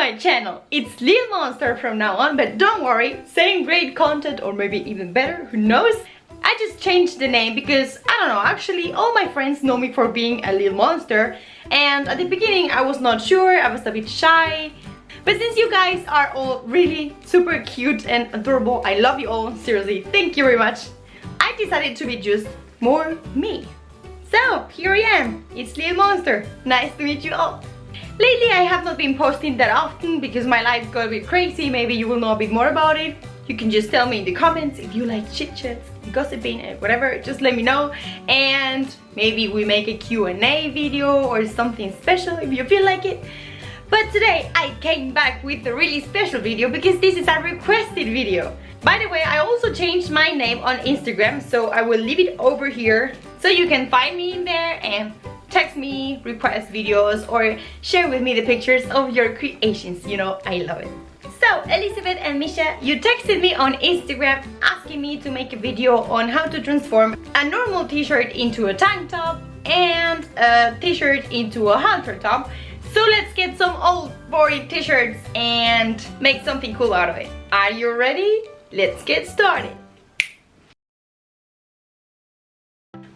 my channel. It's Lil Monster from now on, but don't worry, same great content or maybe even better, who knows? I just changed the name because, I don't know, actually all my friends know me for being a Lil Monster, and at the beginning I was not sure, I was a bit shy. But since you guys are all really super cute and adorable, I love you all, seriously, thank you very much. I decided to be just more me. So, here I am, it's Lil Monster, nice to meet you all. Lately I have not been posting that often because my life got a bit crazy, maybe you will know a bit more about it. You can just tell me in the comments if you like chit chats, gossiping and whatever, just let me know. And maybe we make a Q&A video or something special if you feel like it. But today I came back with a really special video because this is a requested video. By the way, I also changed my name on Instagram, so I will leave it over here so you can find me in there and text me, request videos, or share with me the pictures of your creations. You know, I love it. So, Elizabeth and Misha, you texted me on Instagram asking me to make a video on how to transform a normal t-shirt into a tank top and a t-shirt into a halter top. So let's get some old boring t-shirts and make something cool out of it. Are you ready? Let's get started.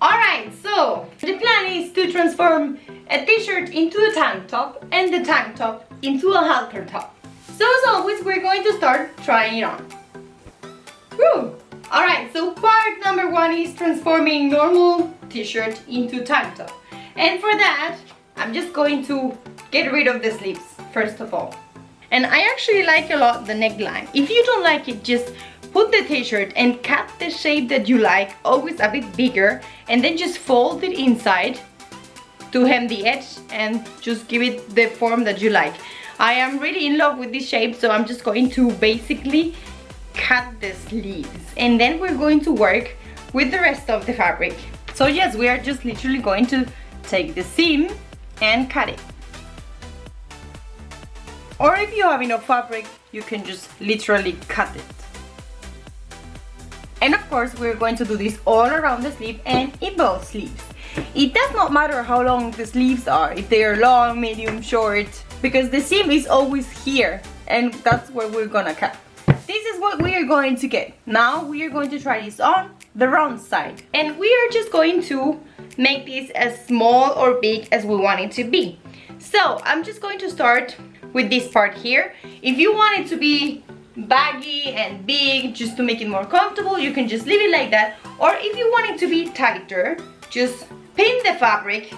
Alright, so the plan is to transform a t-shirt into a tank top and the tank top into a halter top. So as always, we're going to start trying it on. Woo! Alright, so part number one is transforming normal t-shirt into tank top. And for that, I'm just going to get rid of the sleeves, first of all. And I actually like a lot the neckline. If you don't like it, just put the t-shirt and cut the shape that you like, always a bit bigger, and then just fold it inside to hem the edge and just give it the form that you like. I am really in love with this shape, so I'm just going to basically cut the sleeves. And then we're going to work with the rest of the fabric. So yes, we are just literally going to take the seam and cut it. Or if you have enough fabric, you can just literally cut it. And of course, we're going to do this all around the sleeve and in both sleeves. It does not matter how long the sleeves are, if they are long, medium, short, because the seam is always here and that's where we're gonna cut. This is what we are going to get. Now we are going to try this on the round side. And we are just going to make this as small or big as we want it to be. So I'm just going to start with this part here. If you want it to be baggy and big, just to make it more comfortable, you can just leave it like that. Or if you want it to be tighter, just pin the fabric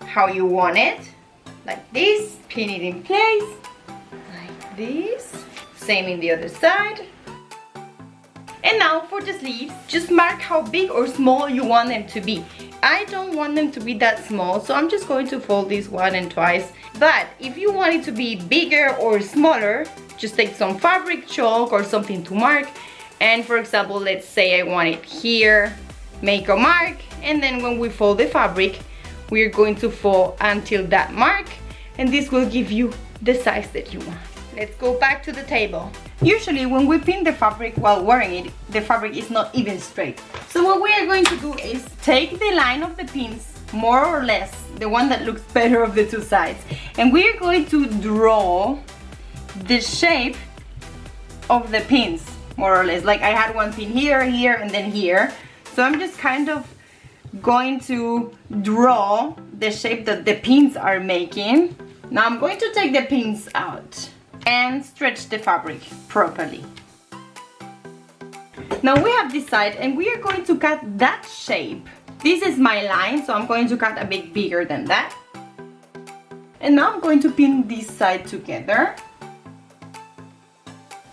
how you want it, like this, pin it in place, like this, same in the other side. And now for the sleeves, just mark how big or small you want them to be. I don't want them to be that small, so I'm just going to fold this once and twice. But if you want it to be bigger or smaller, just take some fabric chalk or something to mark. And for example, let's say I want it here, make a mark, and then when we fold the fabric, we're going to fold until that mark, and this will give you the size that you want. Let's go back to the table. Usually when we pin the fabric while wearing it, the fabric is not even straight. So what we are going to do is take the line of the pins, more or less, the one that looks better of the two sides, and we are going to draw the shape of the pins, more or less. Like I had one pin here, here, and then here. So I'm just kind of going to draw the shape that the pins are making. Now I'm going to take the pins out and stretch the fabric properly. Now we have this side and we are going to cut that shape. This is my line, so I'm going to cut a bit bigger than that. And now I'm going to pin this side together.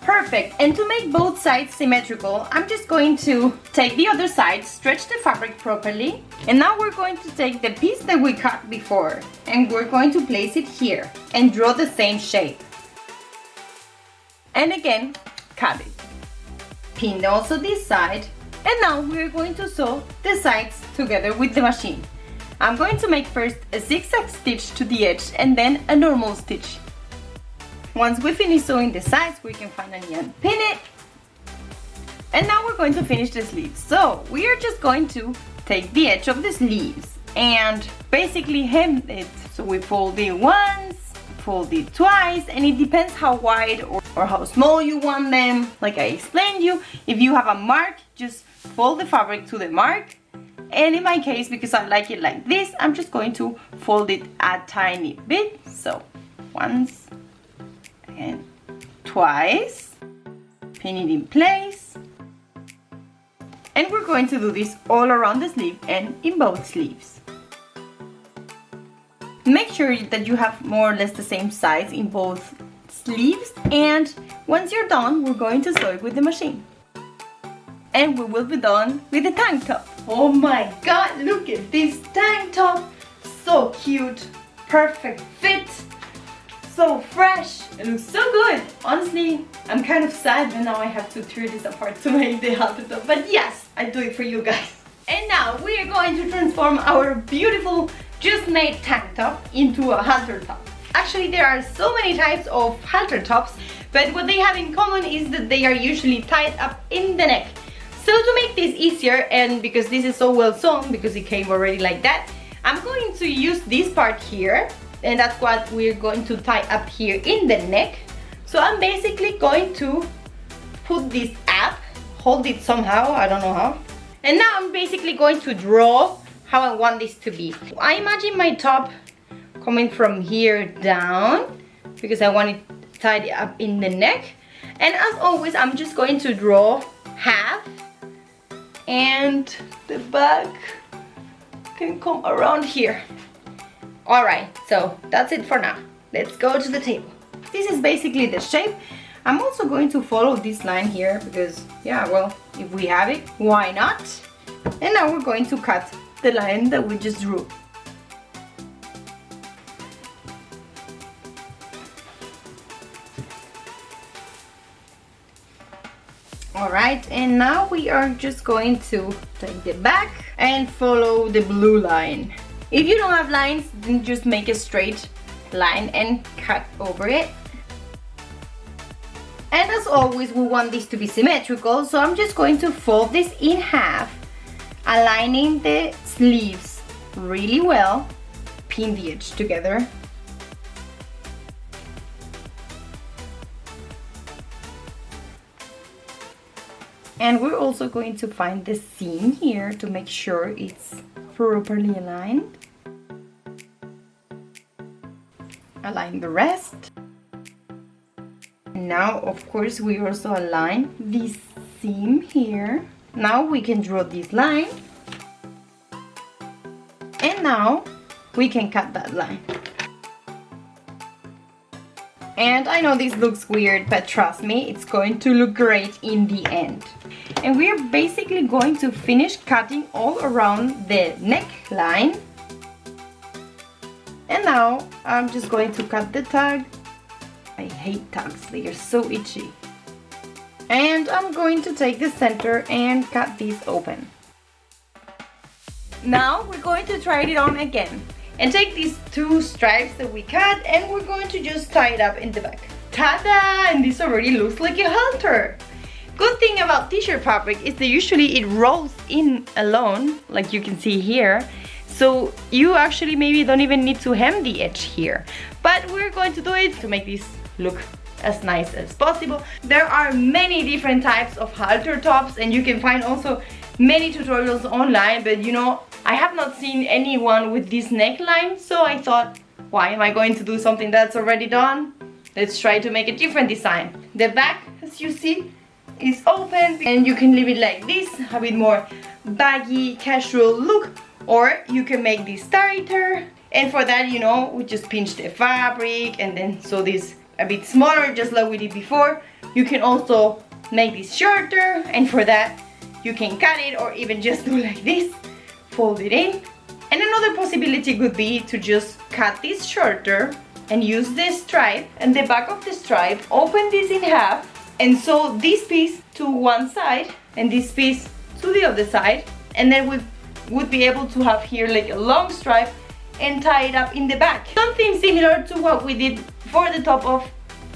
Perfect. And to make both sides symmetrical, I'm just going to take the other side, stretch the fabric properly, and now we're going to take the piece that we cut before and we're going to place it here and draw the same shape. And again, cut it. Pin also this side, and now we're going to sew the sides together with the machine. I'm going to make first a zigzag stitch to the edge and then a normal stitch. Once we finish sewing the sides, we can finally unpin it. And now we're going to finish the sleeves. So we are just going to take the edge of the sleeves and basically hem it. So we fold it once, fold it twice, and it depends how wide or how small you want them. Like I explained you, if you have a mark, just fold the fabric to the mark. And in my case, because I like it like this, I'm just going to fold it a tiny bit. So once and twice, pin it in place. And we're going to do this all around the sleeve and in both sleeves. Make sure that you have more or less the same size in both sleeves, and once you're done, we're going to sew it with the machine. And we will be done with the tank top. Oh my god, look at this tank top! So cute, perfect fit, so fresh, it looks so good. Honestly, I'm kind of sad that now I have to tear this apart to make the halter top, but yes, I do it for you guys. And now we are going to transform our beautiful just made tank top into a halter top. Actually, there are so many types of halter tops, but what they have in common is that they are usually tied up in the neck. So to make this easier, and because this is so well sewn, because it came already like that, I'm going to use this part here, and that's what we're going to tie up here in the neck. So I'm basically going to put this up, hold it somehow, I don't know how, and now I'm basically going to draw how I want this to be. I imagine my top coming from here down, because I want it tied up in the neck. And as always, I'm just going to draw half, and the back can come around here. Alright, so that's it for now. Let's go to the table. This is basically the shape. I'm also going to follow this line here because, yeah, well, if we have it, why not? And now we're going to cut the line that we just drew. Alright, and now we are just going to take the back and follow the blue line. If you don't have lines, then just make a straight line and cut over it. And as always, we want this to be symmetrical, so I'm just going to fold this in half, aligning the sleeves really well, pin the edge together. And we're also going to find the seam here to make sure it's properly aligned. Align the rest. Now, of course, we also align this seam here. Now we can draw this line. And now we can cut that line. And I know this looks weird, but trust me, it's going to look great in the end. And we're basically going to finish cutting all around the neckline. And now I'm just going to cut the tag. I hate tags, they are so itchy. And I'm going to take the center and cut this open. Now we're going to try it on again. And take these two stripes that we cut, and we're going to just tie it up in the back. Ta-da! And this already looks like a halter. Good thing about t-shirt fabric is that usually it rolls in alone, like you can see here. So you actually maybe don't even need to hem the edge here. But we're going to do it to make this look as nice as possible. There are many different types of halter tops, and you can find also many tutorials online, but you know, I have not seen anyone with this neckline, so I thought, why am I going to do something that's already done? Let's try to make a different design. The back, as you see, is open, and you can leave it like this, have it more baggy, casual look, or you can make this tighter. And for that, you know, we just pinch the fabric and then sew this a bit smaller, just like we did before. You can also make this shorter, and for that, you can cut it or even just do like this, fold it in. And another possibility could be to just cut this shorter and use the stripe and the back of the stripe, open this in half, and sew this piece to one side and this piece to the other side, and then we would be able to have here like a long stripe and tie it up in the back. Something similar to what we did for the top of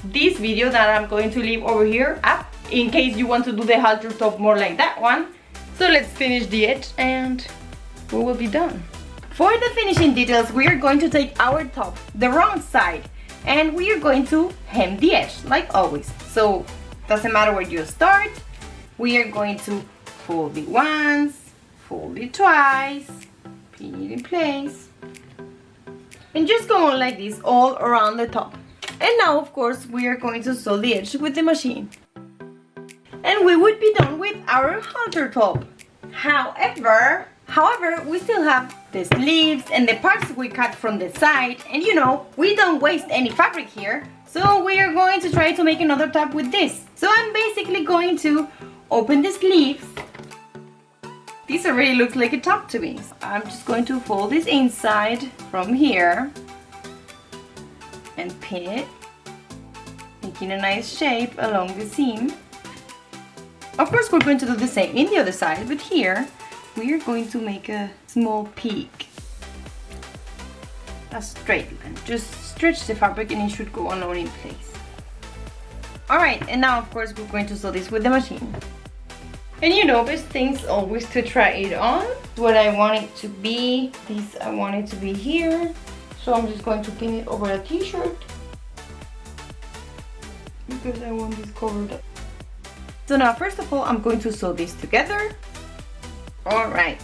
this video that I'm going to leave over here up, in case you want to do the halter top more like that one. So let's finish the edge and we will be done. For the finishing details, we are going to take our top, the wrong side, and we are going to hem the edge like always. So doesn't matter where you start, we are going to fold it once, fold it twice, pin it in place, and just go on like this all around the top. And now of course we are going to sew the edge with the machine, and we would be done with our halter top. However, we still have the sleeves and the parts we cut from the side, and you know, we don't waste any fabric here, so we are going to try to make another top with this. So I'm basically going to open the sleeves. This already looks like a top to me. So I'm just going to fold this inside from here and pin it, making a nice shape along the seam. Of course we're going to do the same in the other side, but here we are going to make a small peak, a straight line. Just stretch the fabric and it should go on in place. Alright, and now of course we're going to sew this with the machine. And you know, best thing's always to try it on. What I want it to be, this I want it to be here. So I'm just going to pin it over a t-shirt because I want this covered up. So now first of all I'm going to sew this together. Alright,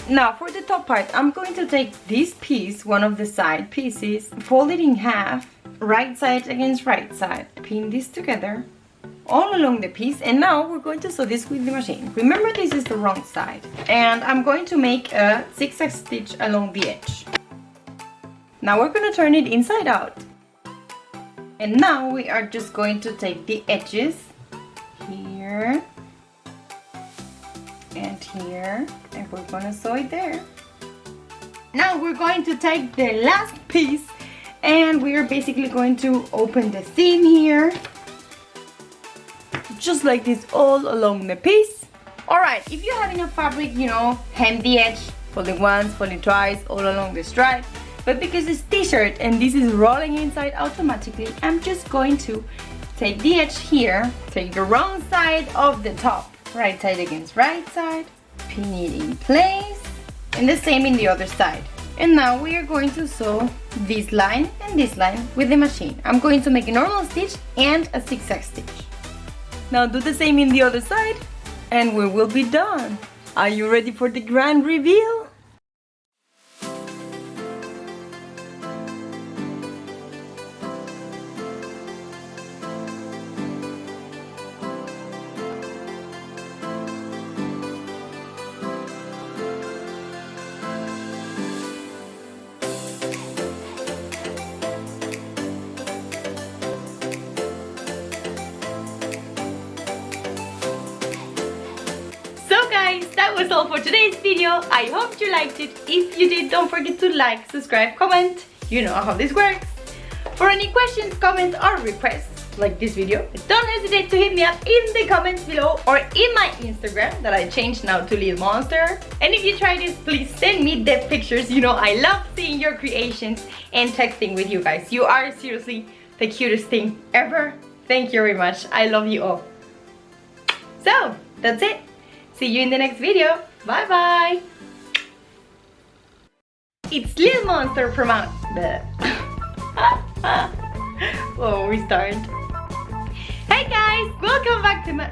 now for the top part, I'm going to take this piece, one of the side pieces, fold it in half, right side against right side, pin this together all along the piece, and now we're going to sew this with the machine. Remember, this is the wrong side, and I'm going to make a zigzag stitch along the edge. Now we're going to turn it inside out, and now we are just going to take the edges here and here, and we're gonna sew it there. Now we're going to take the last piece and we are basically going to open the seam here, just like this, all along the piece. Alright, if you have enough fabric, you know, hem the edge, fold it once, fold it twice, all along the stripe. But because it's t-shirt and this is rolling inside automatically, I'm just going to take the edge here, take the wrong side of the top, right side against right side, pin it in place, and the same in the other side. And now we are going to sew this line and this line with the machine. I'm going to make a normal stitch and a zigzag stitch. Now do the same in the other side and we will be done. Are you ready for the grand reveal? That was all for today's video. I hope you liked it. If you did, don't forget to like, subscribe, comment. You know how this works. For any questions, comments or requests like this video, don't hesitate to hit me up in the comments below or in my Instagram that I changed now to Little Monster. And if you try this, please send me the pictures. You know I love seeing your creations and texting with you guys. You are seriously the cutest thing ever. Thank you very much. I love you all. So that's it. See you in the next video. Bye bye. It's Little Monster from out. Oh, we start. Hey guys, welcome back to my.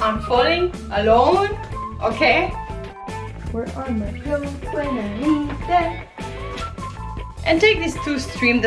I'm falling alone. Okay. Where are my clothes when I need them? And take this 2 stream.